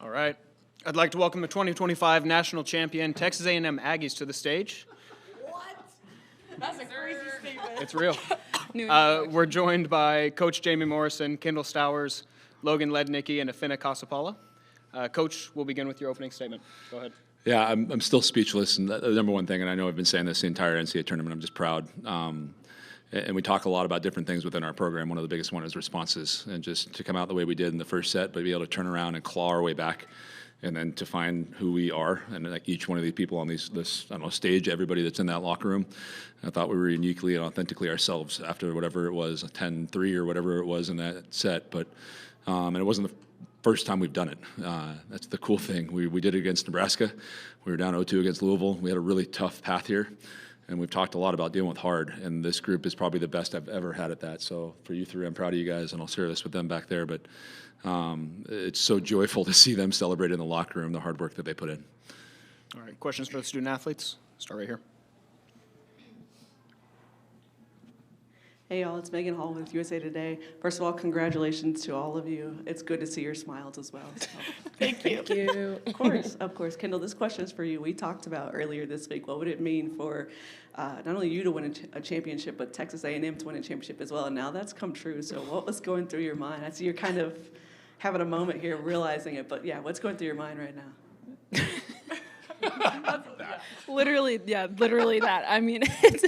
All right. I'd like to welcome the 2025 national champion Texas A&M Aggies to the stage. What? That's a crazy statement. It's real. We're joined by Coach Jamie Morrison, Kyndal Stowers, Logan Lednicky, and Ifenna Cos-Okpalla. Coach, we'll begin with your opening statement. Go ahead. Yeah, I'm still speechless. And the number one thing, and I know I've been saying this the entire NCAA tournament, I'm just proud. And we talk a lot about different things within our program. One of the biggest one is responses. And just to come out the way we did in the first set, but be able to turn around and claw our way back, and then to find who we are. And like each one of these people on this stage, everybody that's in that locker room, I thought we were uniquely and authentically ourselves after whatever it was, a 10-3 or whatever it was in that set. But and it wasn't the first time we've done it. That's the cool thing. We did it against Nebraska. We were down 0-2 against Louisville. We had a really tough path here. And we've talked a lot about dealing with hard, and this group is probably the best I've ever had at that. So for you three, I'm proud of you guys, and I'll share this with them back there. But it's so joyful to see them celebrate in the locker room the hard work that they put in. All right, questions for the student athletes? Start right here. Hey y'all, it's Megan Hall with USA Today. First of all, congratulations to all of you. It's good to see your smiles as well. So. Thank you. Thank you. Of course. Kyndal, this question is for you. We talked about earlier this week, what would it mean for not only you to win a championship, but Texas A&M to win a championship as well, and now that's come true. So what was going through your mind? I see you're kind of having a moment here realizing it, but yeah, what's going through your mind right now? Literally that. I mean, it's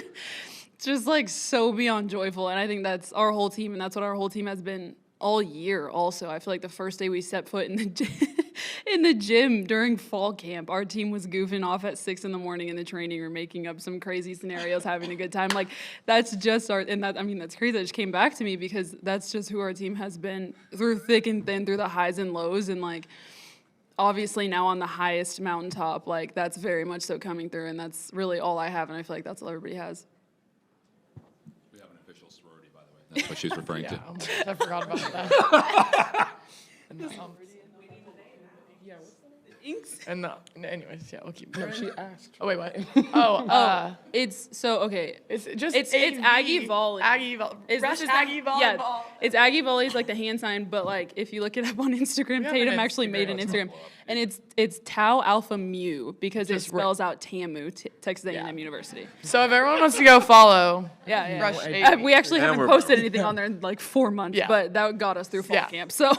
just like so beyond joyful, and I think that's our whole team, and that's what our whole team has been all year. Also, I feel like the first day we set foot in the gym during fall camp, our team was goofing off at 6 a.m. in the training room, making up some crazy scenarios, having a good time. Like that's just that's crazy. That just came back to me because that's just who our team has been through thick and thin, through the highs and lows, and like obviously now on the highest mountaintop, like that's very much so coming through, and that's really all I have, and I feel like that's all everybody has. That's what she's referring to. I forgot about that. Anyways, yeah, we'll keep. No, she asked. Oh wait, what? It's so okay. It's just it's Aggie volley. Aggie volley. Aggie volleyball. Yeah, it's Aggie volley is like the hand sign, but like if you look it up on Instagram, Tatum actually made an Instagram, and it's Tau Alpha Mu because it spells out TAMU, Texas A&M University. So if everyone wants to go follow, yeah. We actually haven't posted anything on there in like 4 months, but that got us through fall camp. So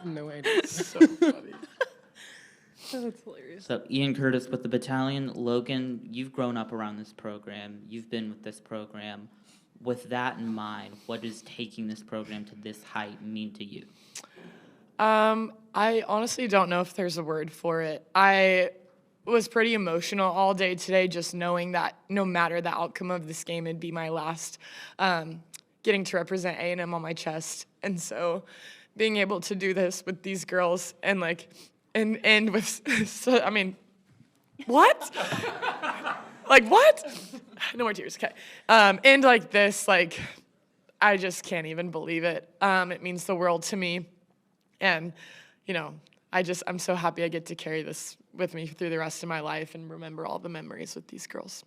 no idea. So funny. That's hilarious. So Ian Curtis with the battalion. Logan, you've grown up around this program. You've been with this program. With that in mind, what does taking this program to this height mean to you? I honestly don't know if there's a word for it. I was pretty emotional all day today just knowing that no matter the outcome of this game, it'd be my last getting to represent A&M on my chest. And so being able to do this with these girls and like and end with, so, I mean, what? Like, what? No more tears, okay. End like this, like, I just can't even believe it. It means the world to me. And, you know, I'm so happy I get to carry this with me through the rest of my life and remember all the memories with these girls.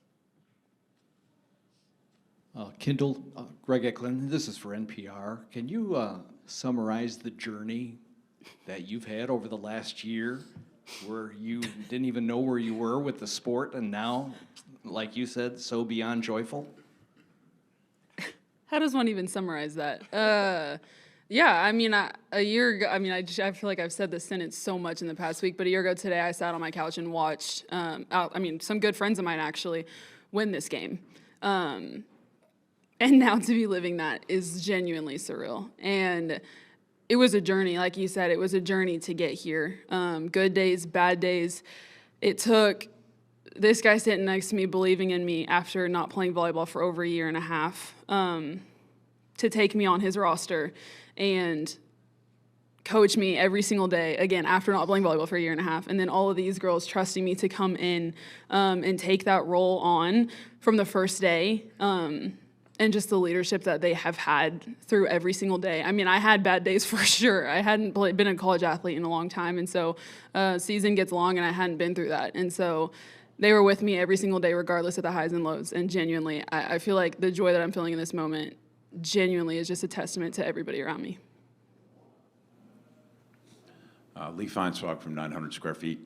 Kyndal, Greg Eklund, this is for NPR. Can you summarize the journey that you've had over the last year where you didn't even know where you were with the sport and now, like you said, so beyond joyful? How does one even summarize that? Yeah, I mean, a year ago, I mean, I feel like I've said this sentence so much in the past week, but a year ago today, I sat on my couch and watched, some good friends of mine actually win this game. And now to be living that is genuinely surreal. And it was a journey, like you said, it was a journey to get here. Good days, bad days. It took this guy sitting next to me believing in me after not playing volleyball for over a year and a half to take me on his roster and coach me every single day, again, after not playing volleyball for a year and a half. And then all of these girls trusting me to come in and take that role on from the first day. And just the leadership that they have had through every single day. I mean, I had bad days for sure. I hadn't been a college athlete in a long time, and so season gets long, and I hadn't been through that. And so they were with me every single day, regardless of the highs and lows. And genuinely, I feel like the joy that I'm feeling in this moment genuinely is just a testament to everybody around me. Lee Feinswag from 900 Square Feet.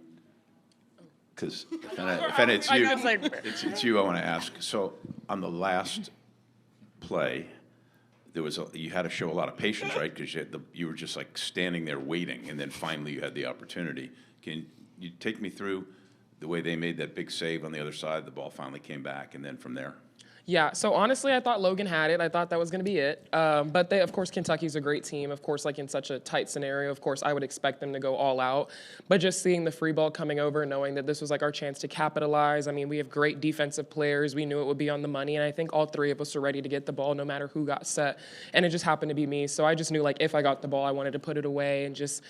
Because Ifenna, it's you. It's you I want to ask. So on the last play, you had to show a lot of patience, right? Because you were just like standing there waiting, and then finally you had the opportunity. Can you take me through the way they made that big save on the other side? The ball finally came back, and then from there. Yeah, so honestly, I thought Logan had it. I thought that was going to be it. But of course, Kentucky's a great team. Of course, like in such a tight scenario, of course, I would expect them to go all out. But just seeing the free ball coming over, knowing that this was like our chance to capitalize. I mean, we have great defensive players. We knew it would be on the money. And I think all three of us were ready to get the ball no matter who got set. And it just happened to be me. So I just knew like if I got the ball, I wanted to put it away and just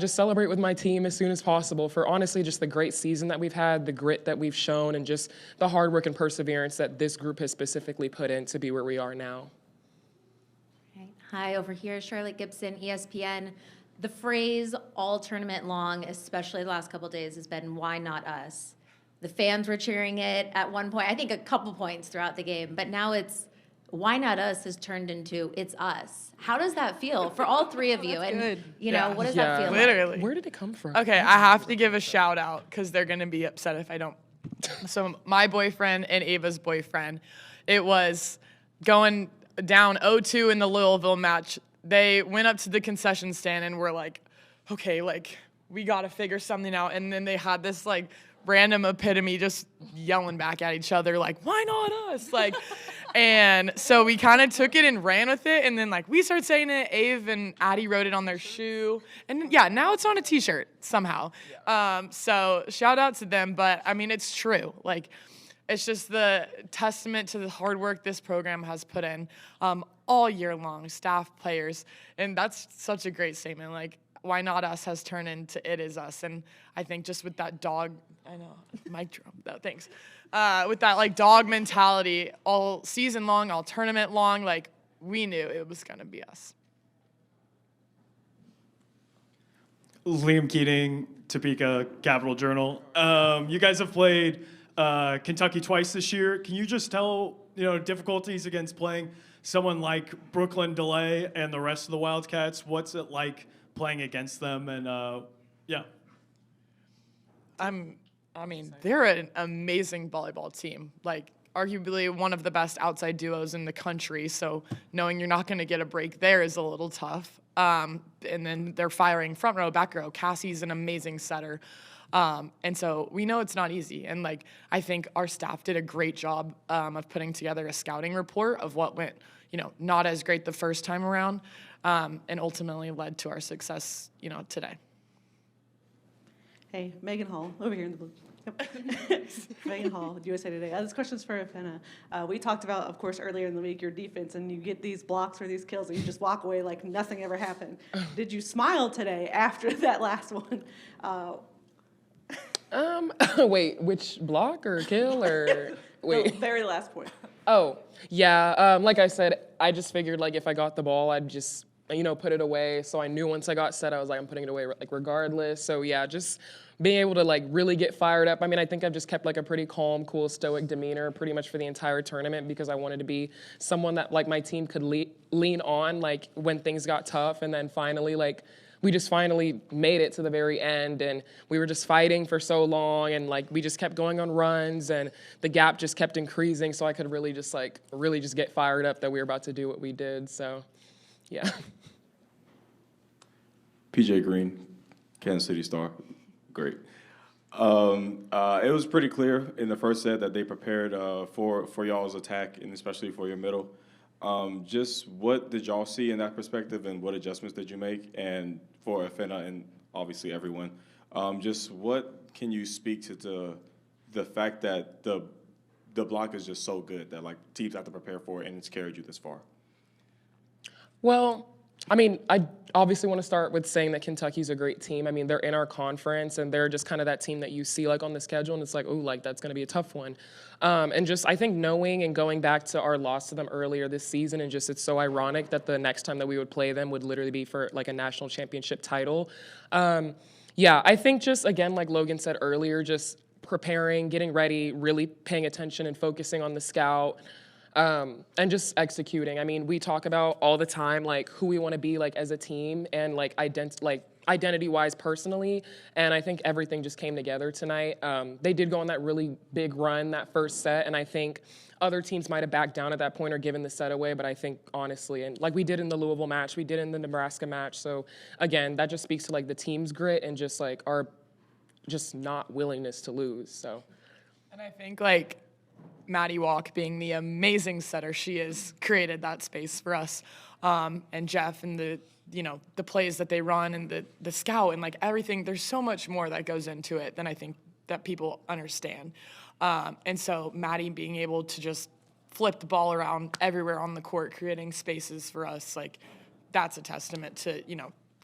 celebrate with my team as soon as possible for honestly just the great season that we've had, the grit that we've shown, and just the hard work and perseverance that this group has specifically put in to be where we are now. Hi, over here, Charlotte Gibson, ESPN. The phrase all tournament long, especially the last couple of days, has been, why not us? The fans were cheering it at one point, I think a couple points throughout the game, but now it's, why not us has turned into it's us. How does that feel for all three of you? And you know, what does that feel Literally. Where did it come from? Okay, I have to give a shout out because they're gonna be upset if I don't. So my boyfriend and Ava's boyfriend, it was going down 0-2 in the Louisville match. They went up to the concession stand and were like, okay, like we gotta figure something out. And then they had this like random epitome just yelling back at each other like, why not us? Like, and so we kind of took it and ran with it. And then like we started saying it, Ave and Addie wrote it on their shoe. And yeah, now it's on a t-shirt somehow. So shout out to them. But I mean, it's true. Like, it's just the testament to the hard work this program has put in all year long, staff, players. And that's such a great statement. Like, why not us has turned into it is us. And I think just with that dog, I know, mic drop, no, thanks. With that like dog mentality all season long, all tournament long, like we knew it was gonna be us. Liam Keating, Topeka, Capital Journal. You guys have played Kentucky twice this year. Can you just tell, difficulties against playing someone like Brooklyn DeLay and the rest of the Wildcats? What's it like playing against them? And yeah. I mean, they're an amazing volleyball team. Like, arguably one of the best outside duos in the country. So knowing you're not going to get a break there is a little tough. And then they're firing front row, back row. Cassie's an amazing setter. And so we know it's not easy. And like, I think our staff did a great job of putting together a scouting report of what went, not as great the first time around, and ultimately led to our success, today. Hey, Megan Hall, over here in the blue. Yep. Megan Hall, USA Today. This question's for Ifenna. We talked about, of course, earlier in the week, your defense, and you get these blocks or these kills, and you just walk away like nothing ever happened. Did you smile today after that last one? Wait, which block or kill or wait? The very last point. Oh, yeah. Like I said, I just figured like if I got the ball, I'd just put it away. So I knew once I got set, I was like, I'm putting it away like regardless. So yeah, just being able to like really get fired up. I mean, I think I've just kept like a pretty calm, cool, stoic demeanor pretty much for the entire tournament because I wanted to be someone that like my team could lean on like when things got tough. And then finally like we just finally made it to the very end and we were just fighting for so long and like we just kept going on runs and the gap just kept increasing so I could really just get fired up that we were about to do what we did. So yeah. PJ Green, Kansas City Star. Great. It was pretty clear in the first set that they prepared for y'all's attack and especially for your middle. Just what did y'all see in that perspective and what adjustments did you make? And for Ifenna and obviously everyone, just what can you speak to the fact that the block is just so good that like teams have to prepare for it and it's carried you this far? Well, I mean, I obviously want to start with saying that Kentucky's a great team. I mean, they're in our conference, and they're just kind of that team that you see, like, on the schedule, and it's like, oh, like, that's going to be a tough one. And just, I think knowing and going back to our loss to them earlier this season, and just it's so ironic that the next time that we would play them would literally be for, like, a national championship title. Yeah, I think just, again, like Logan said earlier, just preparing, getting ready, really paying attention and focusing on the scout, and just executing. I mean, we talk about all the time, like, who we want to be, like, as a team and, like, identity-wise personally, and I think everything just came together tonight. They did go on that really big run that first set, and I think other teams might have backed down at that point or given the set away, but I think honestly, and like we did in the Louisville match, we did in the Nebraska match, so again, that just speaks to like the team's grit and just like our just not willingness to lose, so. And I think like Maddie Walk, being the amazing setter she is, created that space for us. And Jeff and the plays that they run and the scout and like everything, there's so much more that goes into it than I think that people understand. And so Maddie being able to just flip the ball around everywhere on the court, creating spaces for us, like that's a testament to,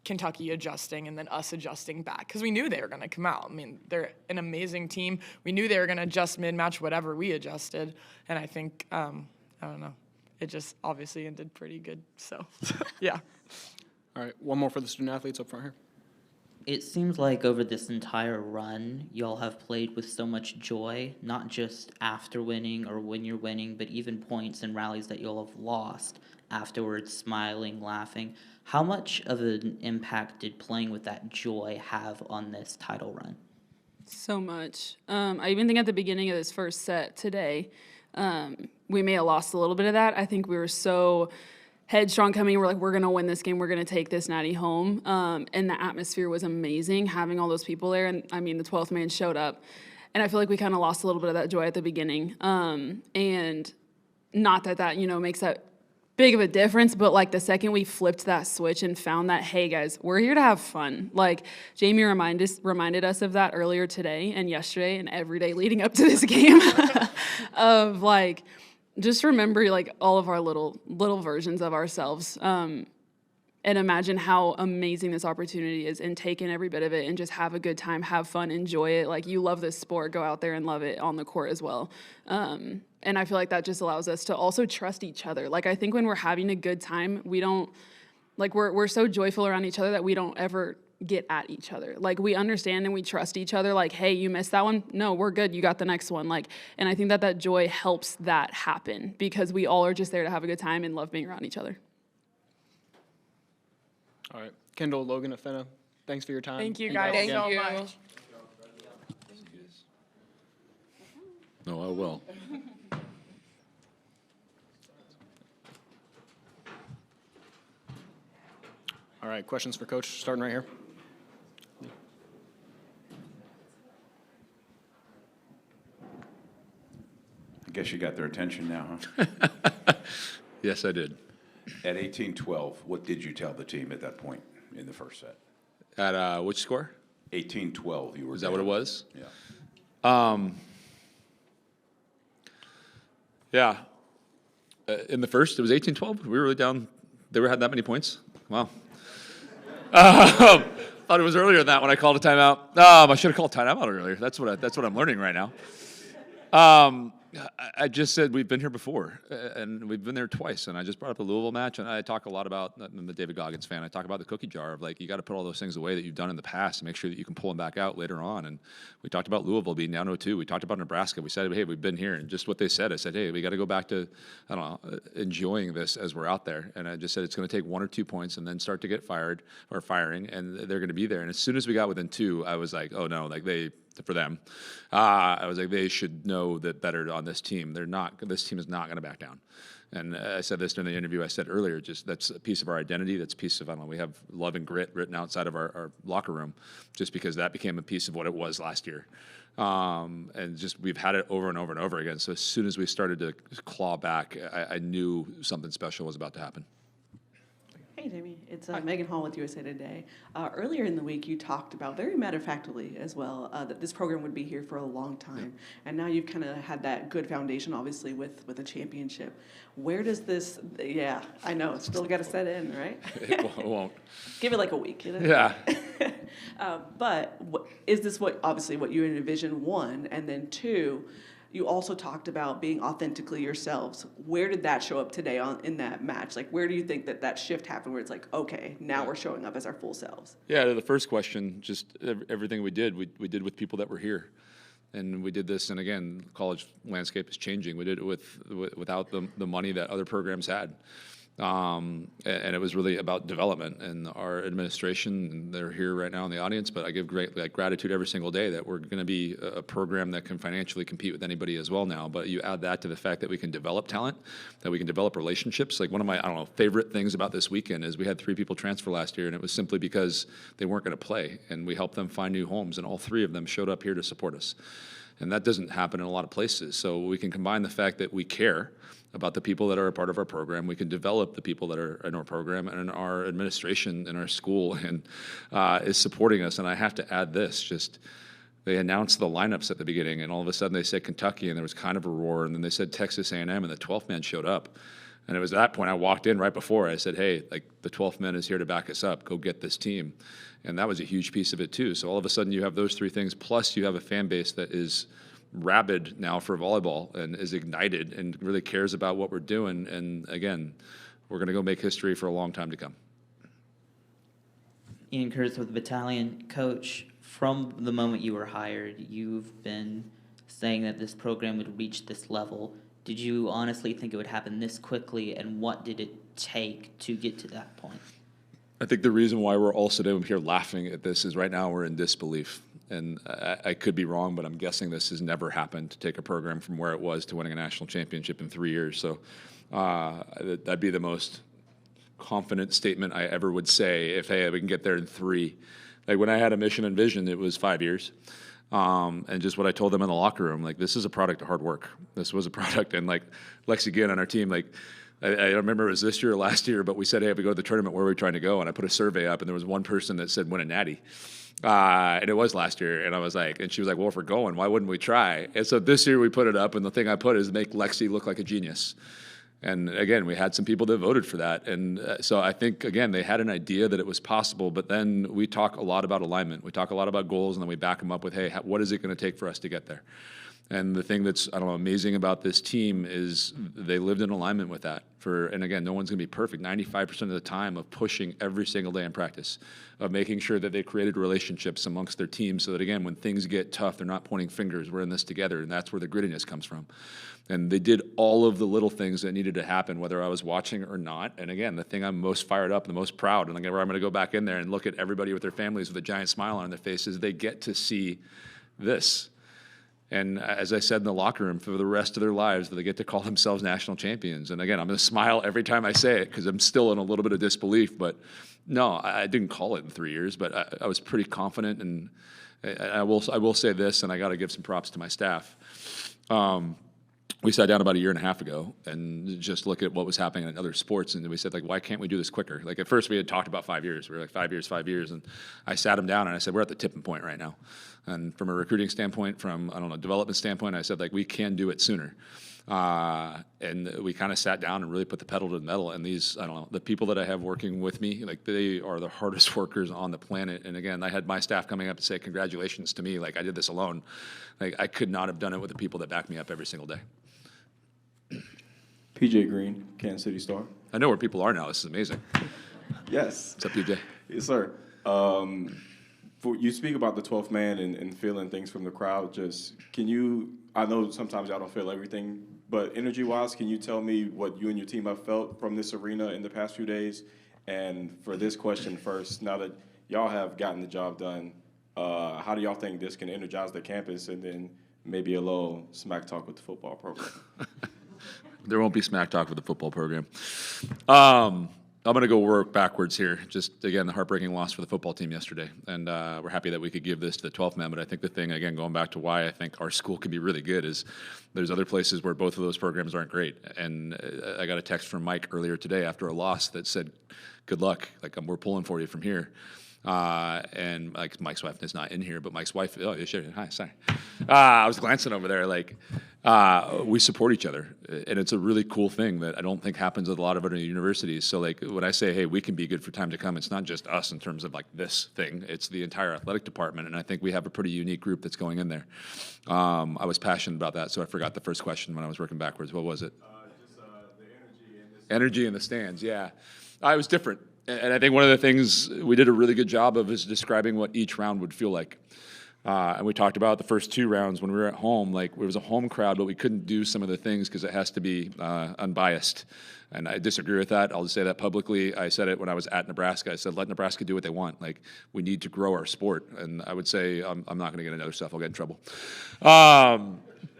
Kentucky adjusting and then us adjusting back, because we knew they were going to come out. I mean, they're an amazing team. We knew they were going to adjust mid-match whatever we adjusted, and I think, I don't know, it just obviously ended pretty good, so, yeah. All right, one more for the student athletes up front here. It seems like over this entire run, y'all have played with so much joy, not just after winning or when you're winning, but even points and rallies that y'all have lost afterwards, smiling, laughing. How much of an impact did playing with that joy have on this title run? So much. I even think at the beginning of this first set today, we may have lost a little bit of that. I think we were so headstrong coming. We're like, we're going to win this game. We're going to take this natty home. And the atmosphere was amazing, having all those people there. And, I mean, the 12th man showed up. And I feel like we kind of lost a little bit of that joy at the beginning. And not that makes that big of a difference, but like the second we flipped that switch and found that, hey guys, we're here to have fun. Like Jamie reminded us of that earlier today and yesterday and every day leading up to this game of like, just remember like all of our little versions of ourselves. And imagine how amazing this opportunity is and take in every bit of it and just have a good time, have fun, enjoy it. Like you love this sport, go out there and love it on the court as well. And I feel like that just allows us to also trust each other. Like I think when we're having a good time, we don't, like we're so joyful around each other that we don't ever get at each other. Like we understand and we trust each other. Like, hey, you missed that one? No, we're good. You got the next one. Like, and I think that joy helps that happen because we all are just there to have a good time and love being around each other. All right, Kyndal, Logan, Ifenna, thanks for your time. Thank you guys so much. No, I will. All right, questions for Coach, starting right here. I guess you got their attention now, huh? Yes, I did. At 18-12, what did you tell the team at that point in the first set? At which score? 18-12, you were. Is that what it was? Yeah. Yeah. In the first, it was 18-12. We were really down. They had that many points. Wow. Thought it was earlier than that when I called a timeout. I should have called timeout earlier. That's what I'm learning right now. I just said we've been here before, and we've been there twice. And I just brought up the Louisville match, and I talk a lot about, I'm the David Goggins fan, I talk about the cookie jar of like, you got to put all those things away that you've done in the past to make sure that you can pull them back out later on. And we talked about Louisville being down 0-2. We talked about Nebraska. We said, hey, we've been here. And just what they said, I said, hey, we got to go back to, I don't know, enjoying this as we're out there. And I just said it's going to take 1 or 2 points and then start to get firing, and they're going to be there. And as soon as we got within 2, I was like, oh no, like for them, I was like, they should know that better on this team. This team is not going to back down. And I said this during the interview I said earlier, just that's a piece of our identity. That's a piece of, I don't know, we have love and grit written outside of our locker room just because that became a piece of what it was last year. And just we've had it over and over and over again. So as soon as we started to claw back, I knew something special was about to happen. Hey, Jamie. It's Megan Hall with USA Today. Earlier in the week, you talked about, very matter-of-factly as well, that this program would be here for a long time. And now you've kind of had that good foundation, obviously, with a championship. Where does this, yeah, I know, it's still got to set in, right? It won't. Give it like a week. Yeah. But is this obviously what you envision, 1, and then 2, you also talked about being authentically yourselves. Where did that show up today in that match? Like, where do you think that shift happened where it's like, okay, now we're showing up as our full selves? Yeah, to the first question, just everything we did with people that were here. And we did this, and again, college landscape is changing. We did it without the money that other programs had. And it was really about development, and our administration, and they're here right now in the audience, but I give great gratitude every single day that we're going to be a program that can financially compete with anybody as well now. But you add that to the fact that we can develop talent, that we can develop relationships. Like one of my, favorite things about this weekend is we had 3 people transfer last year, and it was simply because they weren't going to play, and we helped them find new homes, and all 3 of them showed up here to support us. And that doesn't happen in a lot of places. So we can combine the fact that we care about the people that are a part of our program. We can develop the people that are in our program, and our administration in our school and is supporting us. And I have to add this, just they announced the lineups at the beginning, and all of a sudden they said Kentucky, and there was kind of a roar, and then they said Texas A&M, and the 12th man showed up. And it was at that point I walked in right before. I said, hey, like the 12th man is here to back us up. Go get this team. And that was a huge piece of it too. So all of a sudden you have those 3 things, plus you have a fan base that is rabid now for volleyball and is ignited and really cares about what we're doing. And again, we're going to go make history for a long time to come. Ian Kurtz with the Battalion. Coach, from the moment you were hired, you've been saying that this program would reach this level. Did you honestly think it would happen this quickly, and what did it take to get to that point? I think the reason why we're all sitting here laughing at this is right now we're in disbelief. And I could be wrong, but I'm guessing this has never happened, to take a program from where it was to winning a national championship in 3 years. So that'd be the most confident statement I ever would say if, hey, we can get there in 3. Like when I had a mission and vision, it was 5 years. And just what I told them in the locker room, like, this is a product of hard work. This was a product. And like Lexi again on our team, like, I don't remember it was this year or last year, but we said, hey, if we go to the tournament, where are we trying to go? And I put a survey up, and there was one person that said win a natty. And it was last year, and I was like, and she was like, well, if we're going, why wouldn't we try? And so this year we put it up, and the thing I put is make Lexi look like a genius. And again, we had some people that voted for that. And so I think, again, they had an idea that it was possible, but then we talk a lot about alignment. We talk a lot about goals, and then we back them up with, hey, what is it going to take for us to get there? And the thing that's, amazing about this team is they lived in alignment with that. And again, no one's going to be perfect. 95% of the time of pushing every single day in practice, of making sure that they created relationships amongst their team so that, again, when things get tough, they're not pointing fingers. We're in this together, and that's where the grittiness comes from. And they did all of the little things that needed to happen, whether I was watching or not. And again, the thing I'm most fired up and the most proud, and where I'm going to go back in there and look at everybody with their families with a giant smile on their faces, they get to see this. And as I said in the locker room, for the rest of their lives, they get to call themselves national champions. And again, I'm going to smile every time I say it because I'm still in a little bit of disbelief. But no, I didn't call it in 3 years, but I was pretty confident. And I will say this, and I got to give some props to my staff. We sat down about a year and a half ago and just look at what was happening in other sports, and we said, like, why can't we do this quicker? Like, at first we had talked about 5 years. We were like, 5 years, 5 years. And I sat them down and I said, we're at the tipping point right now. And from a recruiting standpoint, from, development standpoint, I said, like, we can do it sooner. And we kind of sat down and really put the pedal to the metal. And these, the people that I have working with me, like, they are the hardest workers on the planet. And again, I had my staff coming up and say, congratulations to me. Like, I did this alone. Like, I could not have done it with the people that back me up every single day. PJ Green, Kansas City Star. I know where people are now. This is amazing. Yes. What's up, PJ? Yes, sir. You speak about the 12th man and feeling things from the crowd. Just can you? I know sometimes y'all don't feel everything, but energy-wise, can you tell me what you and your team have felt from this arena in the past few days? And for this question first, now that y'all have gotten the job done, how do y'all think this can energize the campus, and then maybe a little smack talk with the football program? There won't be smack talk with the football program. I'm going to go work backwards here. Just, again, the heartbreaking loss for the football team yesterday. And we're happy that we could give this to the 12th man. But I think the thing, again, going back to why I think our school can be really good is there's other places where both of those programs aren't great. And I got a text from Mike earlier today after a loss that said, good luck. Like, we're pulling for you from here. And like Mike's wife is not in here, but Mike's wife, oh, sure, hi, sorry. I was glancing over there, like, we support each other. And it's a really cool thing that I don't think happens at a lot of other universities. So, like, when I say, hey, we can be good for time to come, it's not just us in terms of, like, this thing. It's the entire athletic department, and I think we have a pretty unique group that's going in there. I was passionate about that, so I forgot the first question when I was working backwards. What was it? Just the energy in this. Energy in the stands, yeah. It was different. And I think one of the things we did a really good job of is describing what each round would feel like. And we talked about the first 2 rounds when we were at home, like it was a home crowd, but we couldn't do some of the things because it has to be unbiased. And I disagree with that. I'll just say that publicly. I said it when I was at Nebraska. I said, let Nebraska do what they want. Like, we need to grow our sport. And I would say, I'm not going to get into other stuff. I'll get in trouble.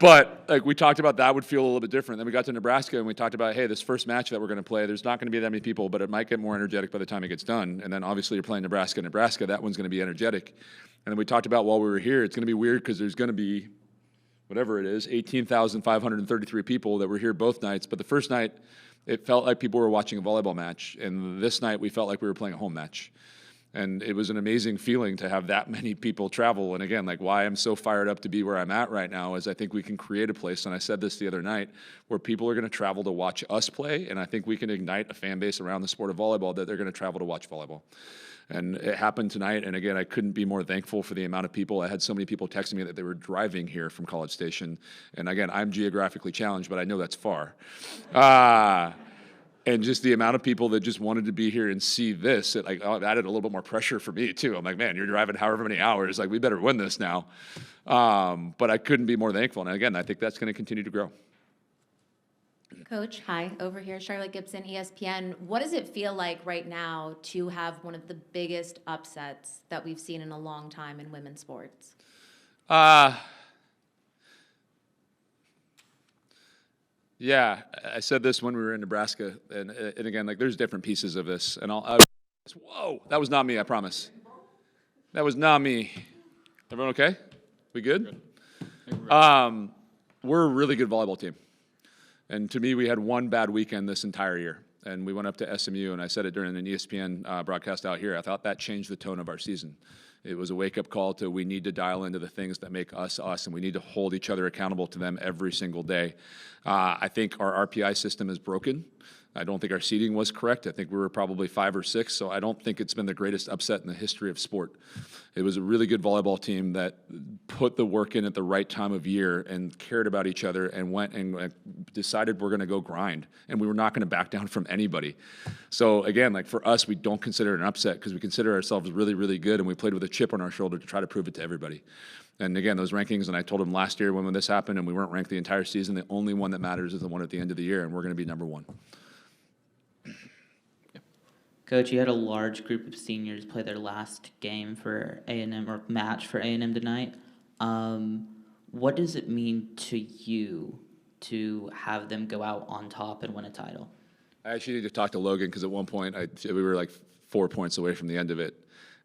But like we talked about, that would feel a little bit different. Then we got to Nebraska and we talked about, hey, this first match that we're going to play, there's not going to be that many people, but it might get more energetic by the time it gets done. And then obviously you're playing Nebraska, that one's going to be energetic. And then we talked about while we were here, it's going to be weird because there's going to be, whatever it is, 18,533 people that were here both nights. But the first night, it felt like people were watching a volleyball match. And this night, we felt like we were playing a home match. And it was an amazing feeling to have that many people travel. And again, like why I'm so fired up to be where I'm at right now is I think we can create a place, and I said this the other night, where people are going to travel to watch us play. And I think we can ignite a fan base around the sport of volleyball that they're going to travel to watch volleyball. And it happened tonight, and again, I couldn't be more thankful for the amount of people. I had so many people texting me that they were driving here from College Station. And again, I'm geographically challenged, but I know that's far. And just the amount of people that just wanted to be here and see this, it like added a little bit more pressure for me too. I'm like, man, you're driving however many hours, like we better win this now. But I couldn't be more thankful. And again, I think that's going to continue to grow. Coach, hi, over here, Charlotte Gibson, ESPN. What does it feel like right now to have one of the biggest upsets that we've seen in a long time in women's sports? Yeah, I said this when we were in Nebraska, and again, like there's different pieces of this, and whoa, that was not me, I promise. That was not me. Everyone okay? We good? We're a really good volleyball team. And to me, we had one bad weekend this entire year. And we went up to SMU, and I said it during an ESPN broadcast out here. I thought that changed the tone of our season. It was a wake-up call to we need to dial into the things that make us us, and we need to hold each other accountable to them every single day. I think our RPI system is broken. I don't think our seeding was correct. I think we were probably 5 or 6, so I don't think it's been the greatest upset in the history of sport. It was a really good volleyball team that put the work in at the right time of year and cared about each other and went and decided we're going to go grind, and we were not going to back down from anybody. So again, like for us, we don't consider it an upset because we consider ourselves really, really good, and we played with a chip on our shoulder to try to prove it to everybody. And again, those rankings, and I told them last year when this happened and we weren't ranked the entire season, the only one that matters is the one at the end of the year, and we're going to be number 1. Coach, you had a large group of seniors play their last game for A&M or match for A&M tonight. What does it mean to you to have them go out on top and win a title? I actually need to talk to Logan because at one point we were like 4 points away from the end of it.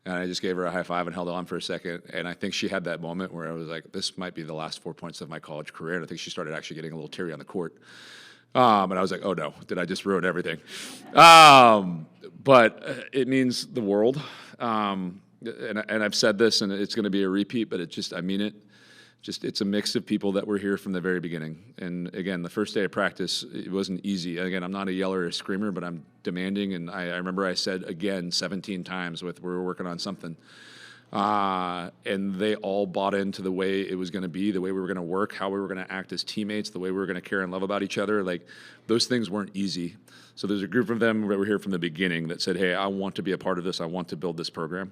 And I just gave her a high five and held on for a second. And I think she had that moment where I was like, this might be the last 4 points of my college career. And I think she started actually getting a little teary on the court. And I was like, oh no, did I just ruin everything? But it means the world. And I've said this, and it's going to be a repeat, but I mean it. It's a mix of people that were here from the very beginning. And again, the first day of practice, it wasn't easy. Again, I'm not a yeller or a screamer, but I'm demanding. And I remember I said again 17 times we were working on something. And they all bought into the way it was going to be, the way we were going to work, how we were going to act as teammates, the way we were going to care and love about each other. Like, those things weren't easy. So there's a group of them that were here from the beginning that said, hey, I want to be a part of this. I want to build this program.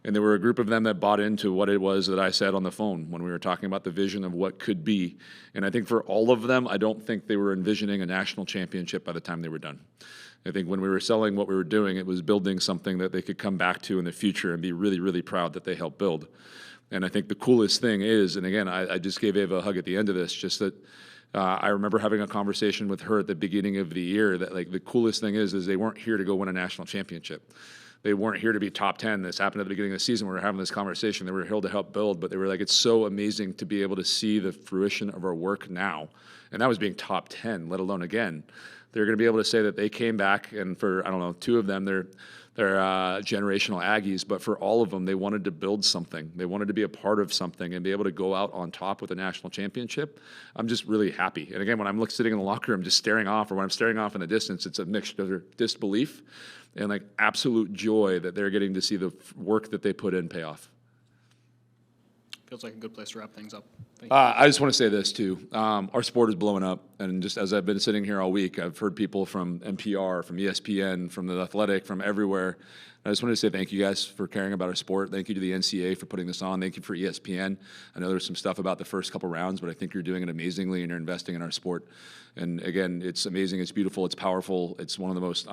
And there were a group of them that bought into what it was that I said on the phone when we were talking about the vision of what could be. And I think for all of them, I don't think they were envisioning a national championship by the time they were done. I think when we were selling what we were doing, it was building something that they could come back to in the future and be really, really proud that they helped build. And I think the coolest thing is, and again, I just gave Ava a hug at the end of this, just that I remember having a conversation with her at the beginning of the year that like the coolest thing is they weren't here to go win a national championship. They weren't here to be top 10. This happened at the beginning of the season. We were having this conversation. They were here to help build, but they were like, it's so amazing to be able to see the fruition of our work now. And that was being top 10, let alone again. They're going to be able to say that they came back, and for, I don't know, 2 of them, they're generational Aggies, but for all of them, they wanted to build something. They wanted to be a part of something and be able to go out on top with a national championship. I'm just really happy. And again, when I'm sitting in the locker room just staring off, or when I'm staring off in the distance, it's a mixture of disbelief and like absolute joy that they're getting to see the work that they put in pay off. feels like a good place to wrap things up. Thank you. I just want to say this too. Our sport is blowing up, and just as I've been sitting here all week, I've heard people from NPR, from ESPN, from The Athletic, from everywhere. I just wanted to say thank you guys for caring about our sport. Thank you to the NCAA for putting this on. Thank you for ESPN. I know there's some stuff about the first couple rounds, but I think you're doing it amazingly, and you're investing in our sport. And again, it's amazing. It's beautiful. It's powerful. It's one of the most,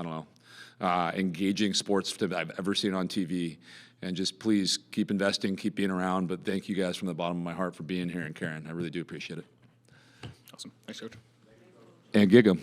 engaging sports that I've ever seen on TV. And just please keep investing, keep being around. But thank you guys from the bottom of my heart for being here and caring. I really do appreciate it. Awesome. Thanks, Coach. And gig 'em.